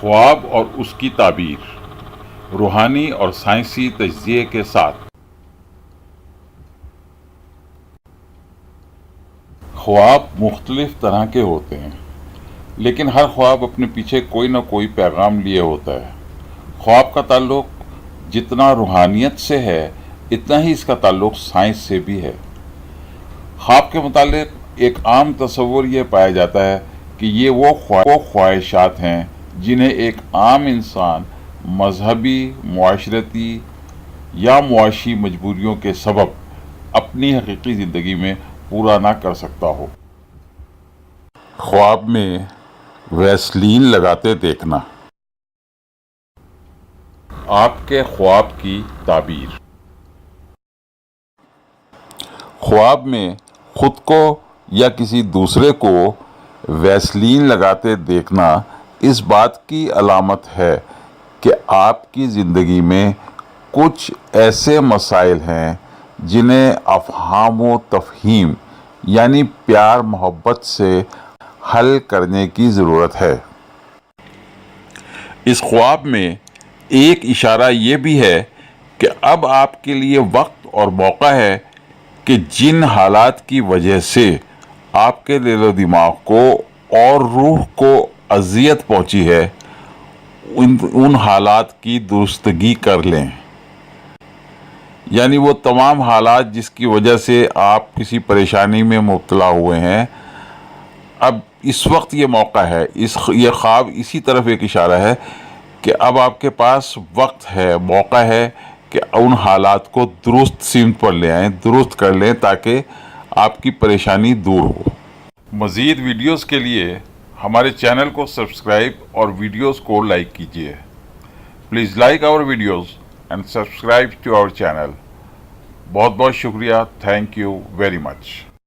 خواب اور اس کی تعبیر، روحانی اور سائنسی تجزیے کے ساتھ۔ خواب مختلف طرح کے ہوتے ہیں، لیکن ہر خواب اپنے پیچھے کوئی نہ کوئی پیغام لیے ہوتا ہے۔ خواب کا تعلق جتنا روحانیت سے ہے، اتنا ہی اس کا تعلق سائنس سے بھی ہے۔ خواب کے متعلق ایک عام تصور یہ پایا جاتا ہے کہ یہ وہ خواہشات ہیں جنہیں ایک عام انسان مذہبی، معاشرتی یا معاشی مجبوریوں کے سبب اپنی حقیقی زندگی میں پورا نہ کر سکتا ہو۔ خواب میں ویسلین لگاتے دیکھنا۔ آپ کے خواب کی تعبیر۔ خواب میں خود کو یا کسی دوسرے کو ویسلین لگاتے دیکھنا اس بات کی علامت ہے کہ آپ کی زندگی میں کچھ ایسے مسائل ہیں جنہیں افہام و تفہیم یعنی پیار محبت سے حل کرنے کی ضرورت ہے۔ اس خواب میں ایک اشارہ یہ بھی ہے کہ اب آپ کے لیے وقت اور موقع ہے کہ جن حالات کی وجہ سے آپ کے دل و دماغ کو اور روح کو اذیت پہنچی ہے، ان حالات کی درستگی کر لیں۔ یعنی وہ تمام حالات جس کی وجہ سے آپ کسی پریشانی میں مبتلا ہوئے ہیں، اب اس وقت یہ موقع ہے، یہ خواب اسی طرف ایک اشارہ ہے کہ اب آپ کے پاس وقت ہے، موقع ہے کہ ان حالات کو درست سمت پر لے آئیں، درست کر لیں تاکہ آپ کی پریشانی دور ہو۔ مزید ویڈیوز کے لیے ہمارے چینل کو سبسکرائب اور ویڈیوز کو لائک کیجیے۔ Please like our videos and subscribe to our channel. بہت بہت شکریہ، تھینک یو ویری مچ۔